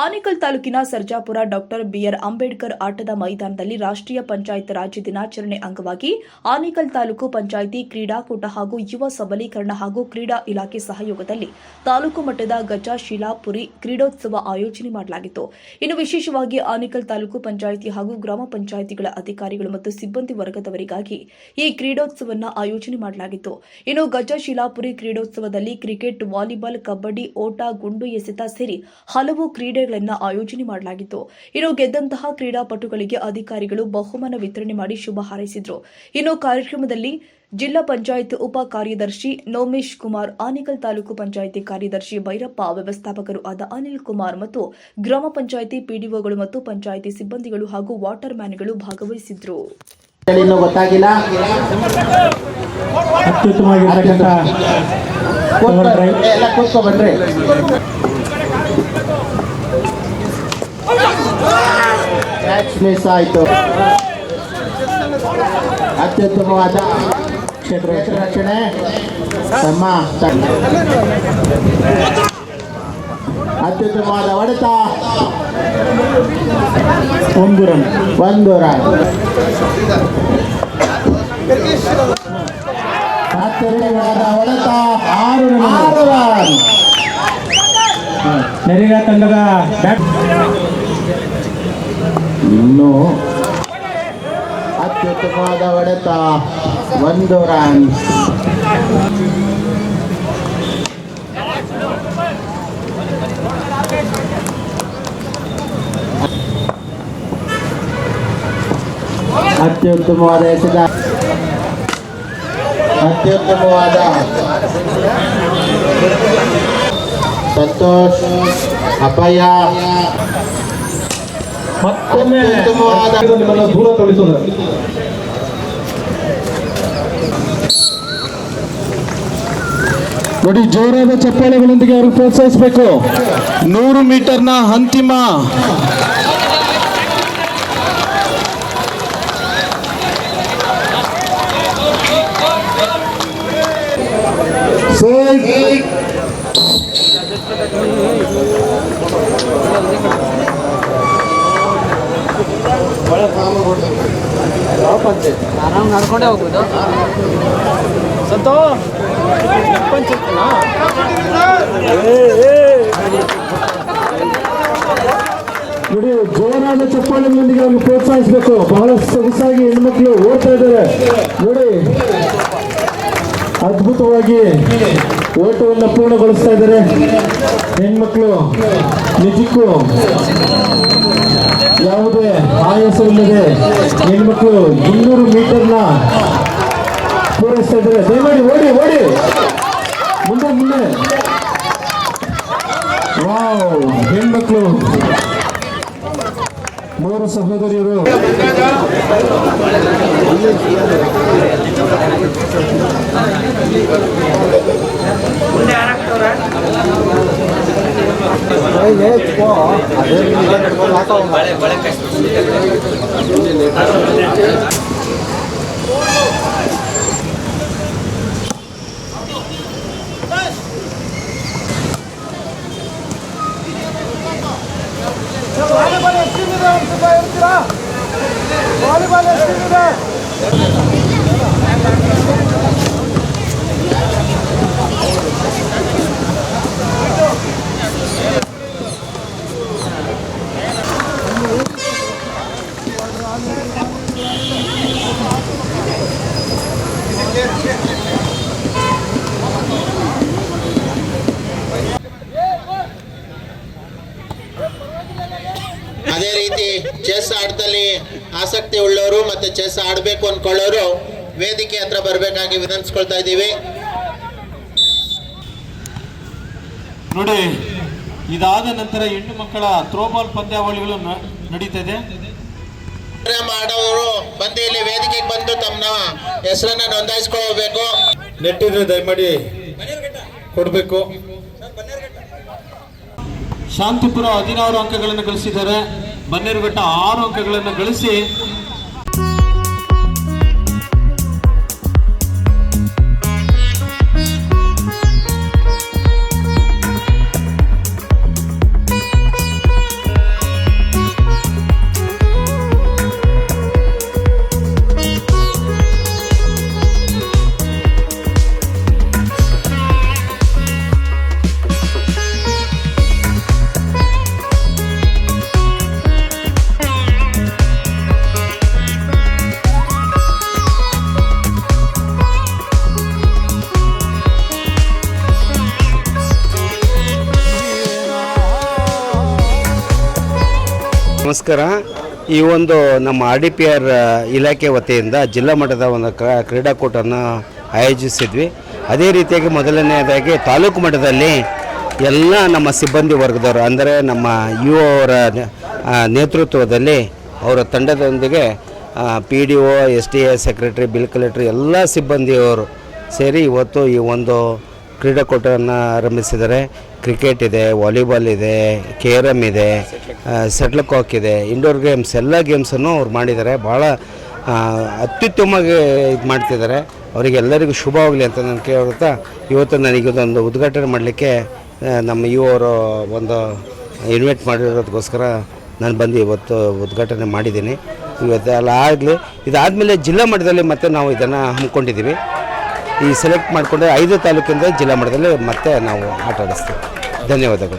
ಆನೇಕಲ್ ತಾಲೂಕಿನ Sarjapura doctor B R Ambedkar ಆಟದ ಮೈದಾನದಲ್ಲಿ ರಾಷ್ಟ್ರೀಯ ಪಂಚಾಯತ್ ರಾಜ್ ದಿನಾಚರಣೆ ಅಂಗವಾಗಿ ಆನೇಕಲ್ ತಾಲೂಕು ಪಂಚಾಯಿತಿ ಕ್ರೀಡಾಕೂಟ ಹಾಗೂ ಯುವ ಸಬಲೀಕರಣ ಹಾಗೂ ಕ್ರೀಡಾ ಇಲಾಖೆ ಸಹಯೋಗದಲ್ಲಿ ತಾಲೂಕು ಮಟ್ಟದ ಗಜಶಿಲಾಪುರಿ ಕ್ರೀಡೋತ್ಸವ ಆಯೋಜನೆ ಮಾಡಲಾಗಿತ್ತು. ಇನ್ನು ವಿಶೇಷವಾಗಿ ಆನೇಕಲ್ ತಾಲೂಕು ಪಂಚಾಯಿತಿ ಹಾಗೂ ಗ್ರಾಮ ಪಂಚಾಯಿತಿಗಳ ಅಧಿಕಾರಿಗಳು ಮತ್ತು ಸಿಬ್ಬಂದಿ ವರ್ಗದವರಿಗಾಗಿ ಈ ಕ್ರೀಡೋತ್ಸವವನ್ನು ಆಯೋಜನೆ ಮಾಡಲಾಗಿತ್ತು. ಇನ್ನು ಗಜಶಿಲಾಪುರಿ ಕ್ರೀಡೋತ್ಸವದಲ್ಲಿ ಕ್ರಿಕೆಟ್, ವಾಲಿಬಾಲ್, ಕಬಡ್ಡಿ, ಓಟ, ಗುಂಡು ಎಸೆತ ಸೇರಿ ಹಲವು ಕ್ರೀಡೆಗಳನ್ನು ಆಯೋಜನೆ ಮಾಡಲಾಗಿತ್ತು. ಇನ್ನು ಗೆದ್ದಂತಹ ಕ್ರೀಡಾಪಟುಗಳಿಗೆ ಅಧಿಕಾರಿಗಳು ಬಹುಮಾನ ವಿತರಣೆ ಮಾಡಿ ಶುಭ ಹಾರೈಸಿದರು. ಇನ್ನು ಕಾರ್ಯಕ್ರಮದಲ್ಲಿ ಜಿಲ್ಲಾ ಪಂಚಾಯತ್ ಉಪ ಕಾರ್ಯದರ್ಶಿ ನೋಮೇಶ್ ಕುಮಾರ್, ಆನೇಕಲ್ ತಾಲೂಕು ಪಂಚಾಯಿತಿ ಕಾರ್ಯದರ್ಶಿ ಭೈರಪ್ಪ, ವ್ಯವಸ್ಥಾಪಕರು ಆದ ಅನಿಲ್ ಕುಮಾರ್ ಮತ್ತು ಗ್ರಾಮ ಪಂಚಾಯಿತಿ ಪಿಡಿಒಗಳು ಮತ್ತು ಪಂಚಾಯಿತಿ ಸಿಬ್ಬಂದಿಗಳು ಹಾಗೂ ವಾಟರ್ ಮ್ಯಾನ್ಗಳು ಭಾಗವಹಿಸಿದ್ರು. ಗೊತ್ತಾಗಿಲ್ಲ. ಆಯಿತು. ಅತ್ಯುತ್ತಮವಾದ ಕ್ಷೇತ್ರ ರಕ್ಷಣೆ ತಮ್ಮ ಅತ್ಯುತ್ತಮವಾದ ಹೊಡೆತ, ಒಂದು ರನ್. ಹೊಡೆತ 6 ರನ್. ನೆರಿಗಾ ತಂಡದ ಇನ್ನು ಅತ್ಯುತ್ತಮವಾದ ಹೊಡೆತ, 1 ರನ್. ಅತ್ಯುತ್ತಮವಾದ ಎಸೆತ, ಅತ್ಯುತ್ತಮವಾದ ಸಂತೋಷ್, ಅಪಾಯ, ಮತ್ತೊಮ್ಮೆ ದೂರ ತಳಿಸೋದು. ನೋಡಿ, ಜೋರಾದ ಚಪ್ಪಾಳೆಗಳೊಂದಿಗೆ ಅವ್ರಿಗೆ ಪ್ರೋತ್ಸಾಹಿಸಬೇಕು. 100 ಮೀಟರ್ನ ಅಂತಿಮ ಆರಾಮ್ ನಡ್ಕೊಂಡೇ ಹೋಗುದು. ನೋಡಿ, ಜೋರಾದ ಚಪ್ಪಾಳೆಗಳೊಂದಿಗೆ ಅವ್ರಿಗೆ ಪ್ರೋತ್ಸಾಹಿಸಬೇಕು. ಬಹಳ ಸೊಗಸಾಗಿ ಹೆಣ್ಮಕ್ಳು ಓಡ್ತಾ ಇದ್ದಾರೆ. ನೋಡಿ, ಅದ್ಭುತವಾಗಿ ಓಟವನ್ನು ಪೂರ್ಣಗೊಳಿಸ್ತಾ ಇದ್ದಾರೆ ಹೆಣ್ಮಕ್ಳು. ನಿಜಕ್ಕೂ ಯಾವುದೇ ಆಯಾಸವಿಲ್ಲದೆ ಹೆಣ್ಮಕ್ಳು 200 ಮೀಟರ್ನ ಪೂರೈಸ್ತಾ ಇದ್ದಾರೆ. ದಯಮಾಡಿ ಓಡಿ ಮುಂದೆ. ವಾವ್, ಹೆಣ್ಮಕ್ಳು 3 ಸಹೋದರಿಯರು ಅದೇ ರೀತಿ ಚೆಸ್ ಆಟದಲ್ಲಿ ಆಸಕ್ತಿ ಉಳ್ಳವರು ಮತ್ತೆ ಚೆಸ್ ಆಡಬೇಕು ಅನ್ಕೊಳ್ಳೋರು ವೇದಿಕೆ ಹತ್ರ ಬರಬೇಕಾಗಿ ವಿನಂತಿಸ್ಕೊಳ್ತಾ ಇದ್ದೀವಿ. ನೋಡಿ, ಇದಾದ ನಂತರ ಹೆಣ್ಣು ಮಕ್ಕಳ ಥ್ರೋಬಾಲ್ ಪಂದ್ಯಾವಳಿಗಳು ನಡೀತಾ ಇದೆ. ಮಾಡೋರು ಬಂದು ಇಲ್ಲಿ ವೇದಿಕೆಗೆ ಬಂದು ತಮ್ಮ ಹೆಸರನ್ನ ನೋಂದಾಯಿಸ್ಕೊಳ್ಬೇಕು. ನೆಟ್ಟಿದ್ರೆ ದಯಮಾಡಿ ಕೊಡಬೇಕು. ಶಾಂತಿಪುರ 16 ಅಂಕಗಳನ್ನು ಗಳಿಸಿದ್ದಾರೆ. ಬನ್ನೇರುಘಟ್ಟ 6 ಅಂಕಗಳನ್ನು ಗಳಿಸಿ ನಮಸ್ಕಾರ. ಈ ಒಂದು ನಮ್ಮ RDPR ಇಲಾಖೆ ವತಿಯಿಂದ ಜಿಲ್ಲಾ ಮಟ್ಟದ ಒಂದು ಕ್ರೀಡಾಕೂಟವನ್ನು ಆಯೋಜಿಸಿದ್ವಿ. ಅದೇ ರೀತಿಯಾಗಿ ಮೊದಲನೆಯದಾಗಿ ತಾಲೂಕು ಮಟ್ಟದಲ್ಲಿ ಎಲ್ಲ ನಮ್ಮ ಸಿಬ್ಬಂದಿ ವರ್ಗದವರು ಅಂದರೆ ನಮ್ಮ ಯುವವರ ನೇತೃತ್ವದಲ್ಲಿ ಅವರ ತಂಡದೊಂದಿಗೆ PDO, STA secretary, bill collector ಎಲ್ಲ ಸಿಬ್ಬಂದಿಯವರು ಸೇರಿ ಇವತ್ತು ಈ ಒಂದು ಕ್ರೀಡಾಕೂಟವನ್ನು ಆರಂಭಿಸಿದ್ದಾರೆ. ಕ್ರಿಕೆಟ್ ಇದೆ, ವಾಲಿಬಾಲ್ ಇದೆ, KRM ಇದೆ, ಸೆಟ್ಲ್ ಕಾಕ್ ಇದೆ, ಇಂಡೋರ್ ಗೇಮ್ಸ್ ಎಲ್ಲ ಗೇಮ್ಸನ್ನು ಅವ್ರು ಮಾಡಿದ್ದಾರೆ. ಭಾಳ ಅತ್ಯುತ್ತಮವಾಗಿ ಇದು ಮಾಡ್ತಿದ್ದಾರೆ. ಅವರಿಗೆಲ್ಲರಿಗೂ ಶುಭವಾಗಲಿ ಅಂತ ನಾನು ಕೇಳ್ತಾ ಇವತ್ತು ನನಗಿದೊಂದು ಉದ್ಘಾಟನೆ ಮಾಡಲಿಕ್ಕೆ ನಮ್ಮ ಯುವವರು ಒಂದು ಇನ್ವೈಟ್ ಮಾಡಿರೋದಕ್ಕೋಸ್ಕರ ನಾನು ಬಂದು ಇವತ್ತು ಉದ್ಘಾಟನೆ ಮಾಡಿದ್ದೀನಿ. ಇವತ್ತು ಎಲ್ಲ ಆಗಲಿ. ಇದಾದಮೇಲೆ ಜಿಲ್ಲಾ ಮಟ್ಟದಲ್ಲಿ ಮತ್ತೆ ನಾವು ಇದನ್ನು ಹಮ್ಮಿಕೊಂಡಿದ್ದೀವಿ. ಈ ಸೆಲೆಕ್ಟ್ ಮಾಡಿಕೊಂಡ್ರೆ 5 ತಾಲೂಕಿಂದ ಜಿಲ್ಲಾ ಮಟ್ಟದಲ್ಲಿ ಮತ್ತೆ ನಾವು ಆಟ ಆಡಿಸ್ತೀವಿ. ಧನ್ಯವಾದಗಳು.